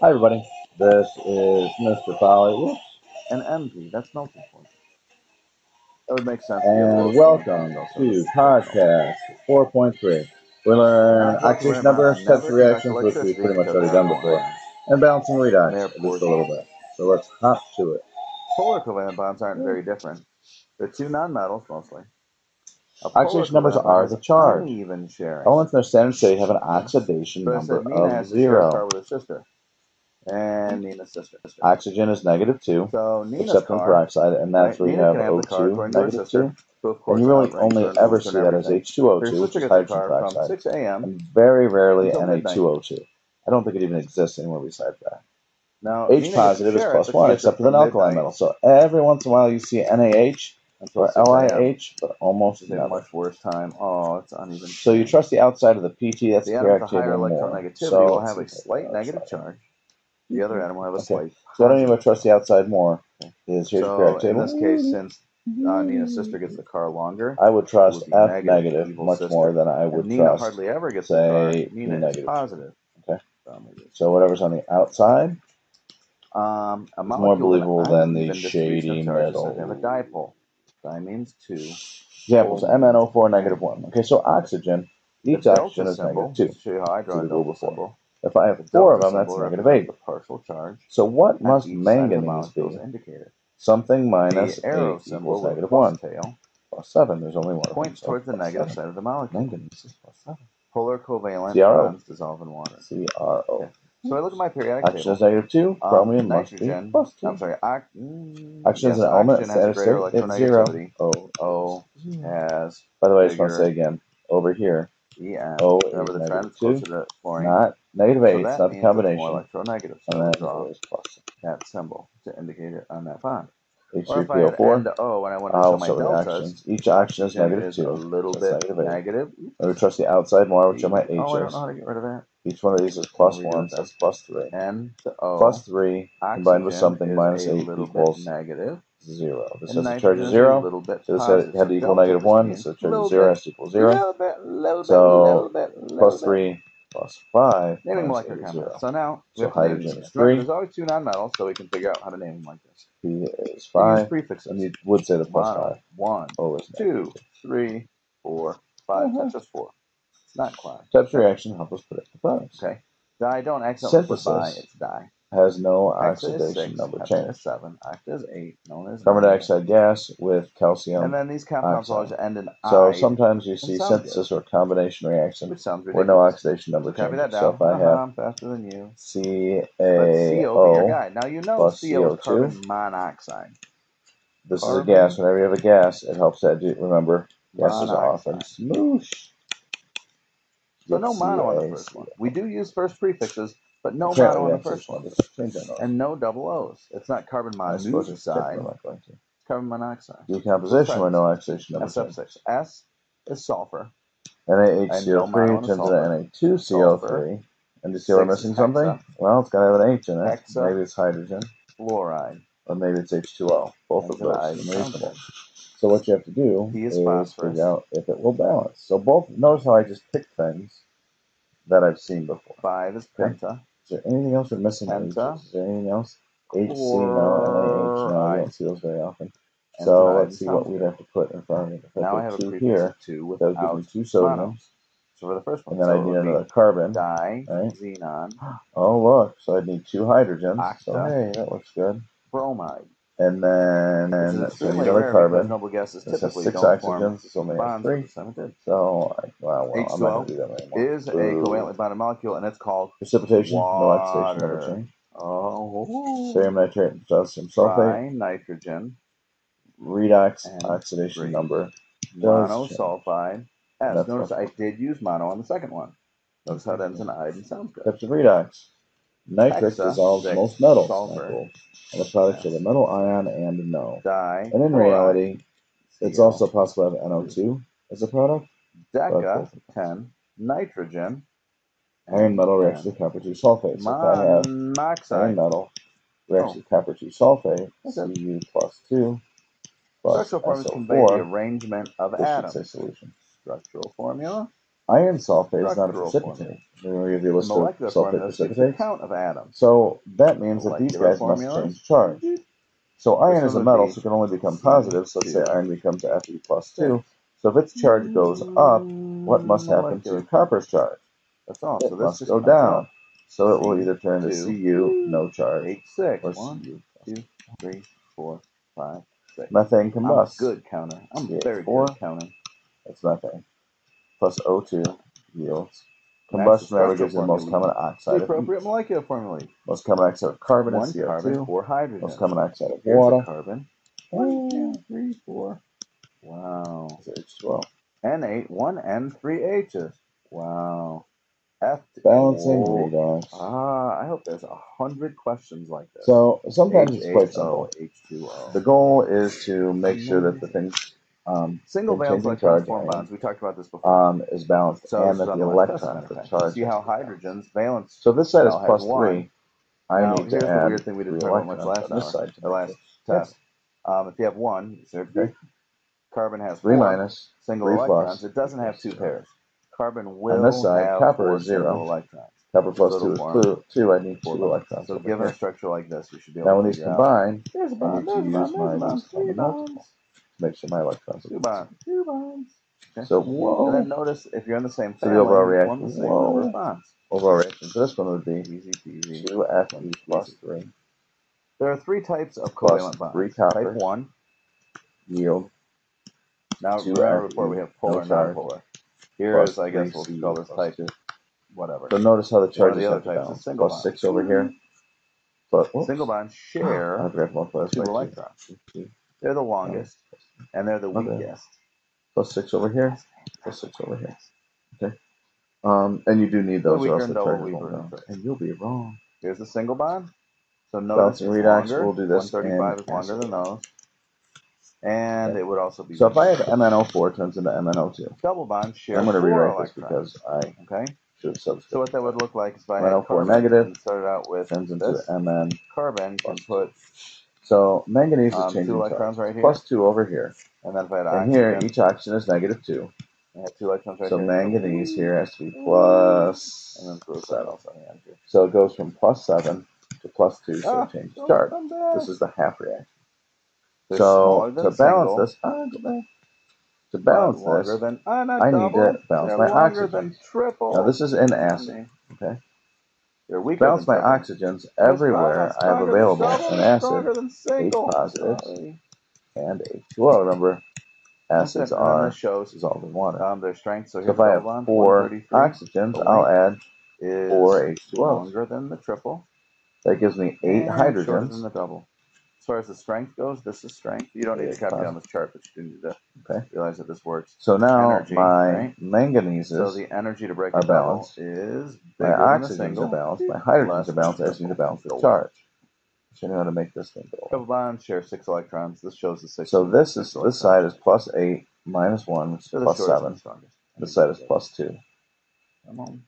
Hi everybody, this is Mr. Polly, whoops, An MP, that's melting point. That would make sense. and welcome to podcast 4.3. We learn oxidation number, temperature reactions, which we've pretty much already done before, and balancing redox just a little bit. So let's hop to it. Polar covalent bonds aren't very different. They're two nonmetals mostly. Oxidation numbers are the charge. Uneven sharing. Elements in their standard state have an oxidation number of 0. With her sister. And Nina's sister. Oxygen is -2, so except in peroxide, and that's where you have O2, -2. And you really only ever see that as H2O2, which is hydrogen peroxide, and very rarely Na2O2. I don't think it even exists anywhere besides that. Now, H positive is +1, except with an alkali metal. So every once in a while you see NaH or LiH, but almost never. Much worse time. Oh, it's uneven. So you trust the outside of the PT, that's the periodic table more. So will have a slight negative charge. The other atom will have a slight. So I don't even trust the outside more. Here's the periodic table. In this case, since Nina's sister gets the car longer, I would trust F negative much more than I would trust, hardly ever gets say, the car. Nina is positive. Okay. So whatever's on the outside is more believable than the shady metal. They have a dipole. Di means 2. Examples: MnO4 -1. Okay, so oxygen, each oxygen is -2. To show you how I draw a double symbol. If I have 4 of them, that's -8. The partial charge. So what must manganese be? Something minus 8 equals -1. +7. There's only one. Points towards the negative side of the molecule. Manganese is +7. Polar covalent bonds dissolve in water. CRO. Okay. So I look at my periodic table. Oxygen is -2. Chromium must be +2. I'm sorry. Oxygen is an element at standard state. It's 0. O has. By the way, I just want to say again, over here, O is -2. Not -8. It's not the combination. Electronegative. So and that is always plus. That symbol to indicate it on that bond. H3PO4. Oh, and I want to show my deltas. Reactions. Each oxygen is -2. A little bit negative. I would trust the outside more, which are my H's. Oh, I don't know how to get rid of that. Each one of these is +1, so it's +3. And the O. +3 combined with something -8 equals negative. 0. This has a charge of 0. So this had to equal -1. This has a charge of 0 has to equal 0. So +3 +5 naming molecular compounds. So now, so hydrogen is 3. There's always 2 nonmetals, so we can figure out how to name them like this. P is 5. Prefixes. And you would say the +5. 1, 2, 3, 4, 5. That's just 4. Not quite. Types of reaction help us predict the products. Okay. Di don't accidentally put bi, it's di. Has no oxidation number change. Is 7. Octa is 8. Known as carbon dioxide gas with calcium. And then these compounds always end in I. So sometimes you see synthesis or combination reaction where no oxidation number changes. So if I have faster than you. CaO now you know plus CO CO2 is carbon monoxide. This is a gas. Whenever you have a gas, it helps that. Remember, gases are often smoosh. So no mono on the first one. We do use first prefixes, but no mono on the first one. And no double O's. It's not carbon monoxide. It's carbon monoxide. Decomposition where no oxidation number change. S is sulfur. NaHCO3 turns into Na2CO3. And do you see we're missing something? Well, it's going to have an H in it. Maybe it's hydrogen. Fluoride. Or maybe it's H2O. Both of those are reasonable. So what you have to do is figure out if it will balance. So both, notice how I just picked things that I've seen before. 5 is penta. Is there anything else we're missing? Penta. Is there anything else? HC, no, NaH, no, I don't see those very often. So let's see what we'd have to put in front of it. If I put 2 here, that would give me 2 sodiums. So for the first one, and then I need another carbon. Di, right? Xenon. Oh, look. So I'd need 2 hydrogens. Octa. So hey, that looks good. Bromide. And then so another carbon. Noble gases typically 6 oxygens. This only has 3. So well, I'm not going to do that anymore. Is a covalently bonded molecule, and it's called precipitation. No oxidation number change. Oh. Barium nitrate and potassium sulfate. Nitrogen. Redox oxidation number. Monosulfide. S. Notice I did use mono on the second one. Notice how it ends in ide and sounds good. Types of redox. Nitrix dissolves most metals. And the products are the metal ion and no. And in reality, it's also possible to have NO2 as a product. Deca, 10. Nitrogen. Iron metal reacts with copper 2 sulfate. So if I have iron metal reacts with copper 2 sulfate, Cu plus 2 plus SO4, convey the arrangement of atoms. Solution. Structural formula. Iron sulfate is not a Structural precipitate. We're going to give you a list of molecular sulfate formulas gives the precipitates. count of atoms. So that means that these Molecular guys must formulas. change charge. So iron is a would metal, be so it can only become positive. So let's say C2. iron becomes Fe plus 2. So if its charge goes up, what must happen to copper's charge? That's all. It So this must just go comes down. up. So it will either turn to C2, Cu, no charge, H6. or 1, Cu. 2, 3, 4, 5, 6. Methane I'm a combusts. good counter. I'm very CH4. good at counting. That's methane. Plus O2 yields. That's Combustion the rather gives you the most structural common formula. oxide The of appropriate each. molecular formula. Most common oxide of carbon is 1 carbon, CO2. 4 hydrogen. Most common oxide of Here's water. a carbon. 1, 2, 3, 4. Wow. It's H2O. N8, 1 N, 3 H's. Wow. F. Balancing redox. I hope there's 100 questions like this. So sometimes it's quite simple. H2O. The goal is to make sure that the things Single valence electrons form bonds. We talked about this before. is balanced, So and that the electrons, the charge. See how hydrogen's valence. So this side is plus 3. Now, I need to here's the add weird thing we didn't 3 talk about much electrons on this side. or last test. If you have 1, Okay. carbon has 3 4 minus, single 3 electrons. plus. It doesn't have 2 pairs. Carbon will On this side, have copper 4 is 0. single electrons. Copper plus So 2 it'll is 2. I need 2 electrons. So over given here. a structure like this, you should be Now able when to these figure out. combine, There's a I bond, need to use my bonds, 3 multiple bonds. to make sure my electrons are 2 bonds. 2 bonds. Okay. So whoa. And then notice if you're in the same So family, the overall you reaction, form the same number of bonds. Overall reaction for this one would be Easy peasy. 2 Fe plus 3. There are 3 types of Plus covalent bonds. 3 copper. Type 1. Yield. Now 2 remember Fe, before we have polar and charge, non-polar. Here plus is, I guess we'll 3 call this type 2. whatever. So notice how the charges the other have to types balance. is single Plus bonds. 6 over here. But Single bonds share I forgot to multiply 2 by 2. electrons. They're the longest, and they're the weakest. Plus 6 over here. Plus 6 over here. Okay. And you do need those, or else the charges won't balance. And you'll be wrong. Here's the single bond. So notice Balancing redox, longer. we'll do this 135 in is longer acid. than those. And it would also be. So if I have MnO4 turns into MnO2. Double bonds share. I'm going to 4 rewrite electrons. this because I should have substituted. So what that would look like is if I had MnO4 carbon negative and started out with turns into this. Mn. Carbon can put. So manganese is changing 2 electrons charge. right here. Plus 2 over here. And then if I had and here each oxygen is negative 2. I have 2 electrons right so here. manganese here has to be plus and then 7. So it goes from plus 7 to plus 2, so it changes charge. This is the half reaction. So to balance this, to balance this, I need to balance my oxygen. Now this is in acid. Okay. Balance my oxygens everywhere I have available in acid, H positives and H2O. Remember, acids are dissolved in water. Their strength. So if I have 4 oxygens, I'll add 4 H2O. Longer than the triple. That gives me 8 hydrogens. Shorter than the double. As far as the strength goes, this is strength. You don't need to copy on this chart, but you do need to realize that this works. So now my manganeses so the energy to break are balanced. Is my oxygens are balanced. My hydrogens are balanced. I just need to balance the charge. So I know how to make this thing go. Double bonds share 6 electrons. This shows the 6. So this side is plus 8 minus 1, which is plus 7. This side is plus 2. Come on.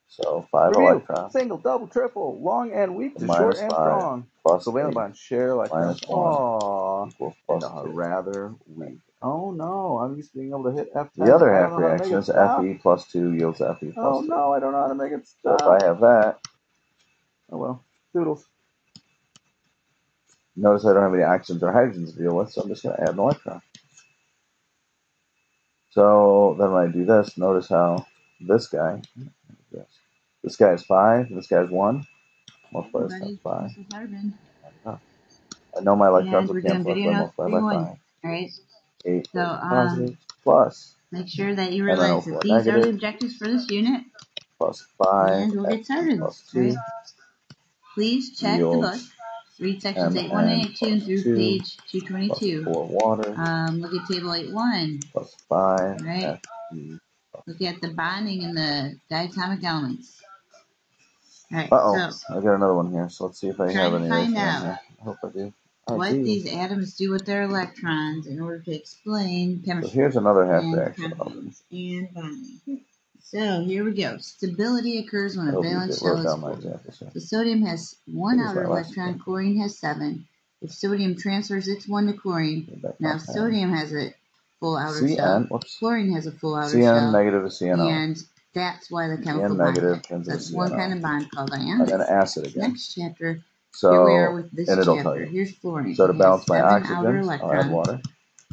So 5 electrons. Single, double, triple, long and weak to short and strong. Plus so valent bonds share electrons. Minus 1 equals plus 2. Rather weak. Oh no, I'm used to being able to hit F10. The other half reaction is Fe plus 2 yields Fe plus 2. Oh no, I don't know how to make it stop. So if I have that, oh well, doodles. Notice I don't have any oxygens or hydrogens to deal with, so I'm just going to add an electron. So then when I do this, notice how this guy is 5, this guy is 1. Multiply this times 5. I know my electrons will cancel if I multiply by 5. Alright. 8 positive plus. Make sure that you realize that these are the objectives for this unit. Plus 5. And we'll get started. Plus 2. Right. Please check the book. Read sections 8.1 through page 222. Plus 4 water. Look at table 8.1. Plus 5. Right. Look at the bonding and the diatomic elements. Alright, so I got another one here, so let's see if I have any. Try to find out I hope I do. what these atoms do with their electrons in order to explain chemistry. So here's another half and reaction. And bonding. So here we go. Stability occurs when a valence shell is full. The sodium has 1 outer electron, chlorine has 7. If sodium transfers its 1 to chlorine, now sodium has a full outer shell. Fluorine has a full outer CN shell. negative to CNO. And that's why the chemical CN bond. negative That's one kind of bond called ionic. And then acid again. Next chapter, so, here we are with this and it'll chapter. tell you. Here's fluorine. So to balance my oxygens, I'll add water.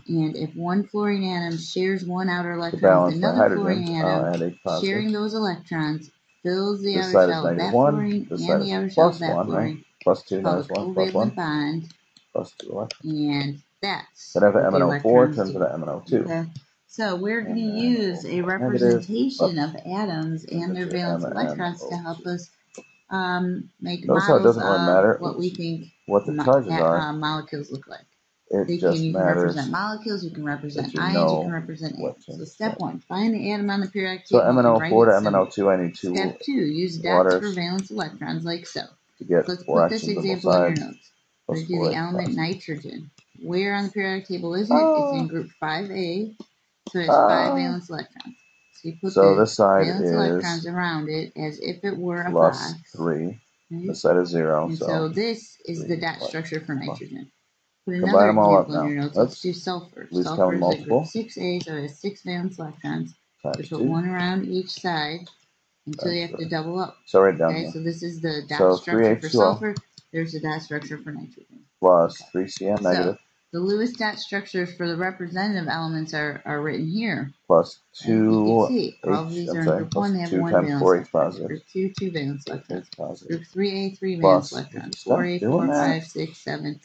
And if one fluorine atom shares one outer electron with another fluorine atom, sharing those electrons fills the outer shell of that fluorine and the outer shell of that fluorine. Plus 2, called minus 1, a plus 1. covalent bond. Plus 2 electrons. And that's then I have what the MnO4 turns into MnO2. Okay. So we're going to use a representation of atoms and their valence electrons to help us make models of what we think what the charges are. Molecules look like. You can represent molecules, you can represent ions, you can represent atoms. So step 1, find the atom on the periodic table. So MnO4 to MnO2, I need 2 Step 2, use dots for valence electrons like so. To get Let's put this example in your notes. We're going to do the element nitrogen. Where on the periodic table is it? It's in group 5A, so it's 5 valence electrons. So you put the this side valence electrons around it as if it were a plus box. 3. Right? This side is 0. And so this is the dot structure for nitrogen. Put Combine another them all example up in your now. notes. Let's do sulfur. Sulfur is at group 6A, so it has 6 valence electrons. So put 1 around each side until you have to double up. So right down here. So this is the dot structure for sulfur. There's the dot structure for nitrogen. Plus 3CN negative. So the Lewis dot structures for the representative elements are written here. Plus 2 you can see, all of these are in group 1, they have 1 valence electron. Group 2, 2 valence electrons. Group 3A, 3 valence electrons. 4A, 4, 5, 6, 7.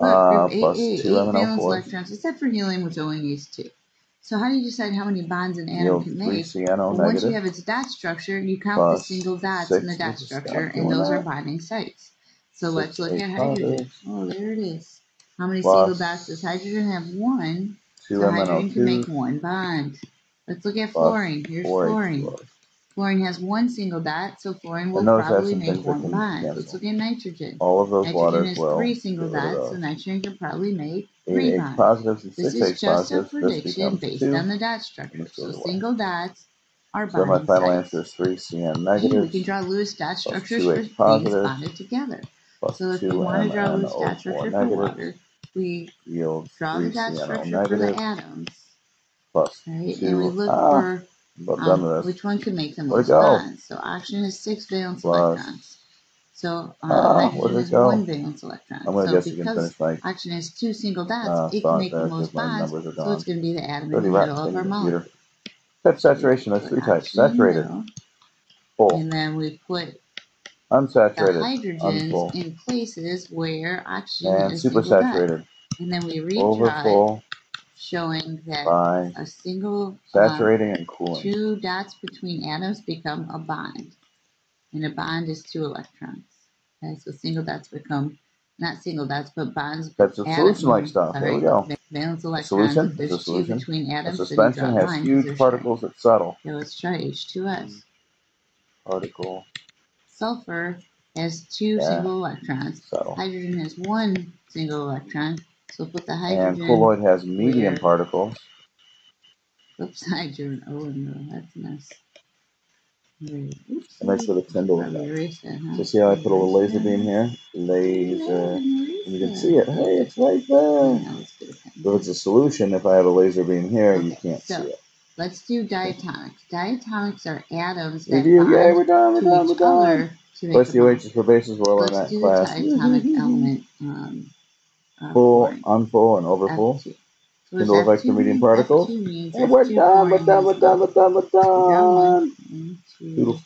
Look, group 8A, 8 valence electrons, except for helium, which only needs 2. So how do you decide how many bonds an atom can make? Well, once you have its dot structure, you count the single dots in the dot structure, and those are bonding sites. So let's look at hydrogen. Oh, there it is. How many single dots does hydrogen have? 1. So hydrogen can make 1 bond. Let's look at fluorine. Here's fluorine. Fluorine has 1 single dot, so fluorine will probably make 1 bond. Let's look at nitrogen. All of those nitrogen has 3 single dots, so nitrogen can probably make 3 bonds. Positives and this is just a prediction based on the dot structure. So single dots are bonding sites. So my final sites. answer is 3CN negative. We can draw Lewis dot structures for things bonded together. So if we want to draw Lewis dot structure for water, we draw the dot structure for the atoms. Plus right? And we look for which one can make the most bonds. So oxygen has 6 valence electrons. So hydrogen has 1 valence electron. So because oxygen has 2 single dots, it can make the most bonds. So it's going to be the atom in the middle of our molecule. Type saturation, there's 3 types. Saturated, full. And then we put unsaturated, the hydrogens in places where oxygen and is supersaturated. And then we retry, showing that a single saturating and cooling. 2 dots between atoms become a bond. And a bond is 2 electrons. Okay, so single dots become, not single dots, but bonds. That's a solution-like stuff. There we go. Valence electrons. Solution. There's 2 between atoms. A suspension has huge particles that settle. Okay, let's try H2S. Particle. Sulfur has 2 single electrons. Settle. Hydrogen has 1 single electron. So put the hydrogen. And colloid has medium particles. Oops, hydrogen. Oh no, that's a mess. It makes for the Tyndall. So see how I put a little laser beam here? Laser. And you can see it. Hey, it's right there. So it's a solution. If I have a laser beam here, you can't see it. Let's do diatomics. Diatomics are atoms that we're done. each other to make Plus UH is for bases. We're all in that class. Let's do the diatomic element. Full, unfull, and overfull. Tyndall effects for medium particles. And we're done. Toodles.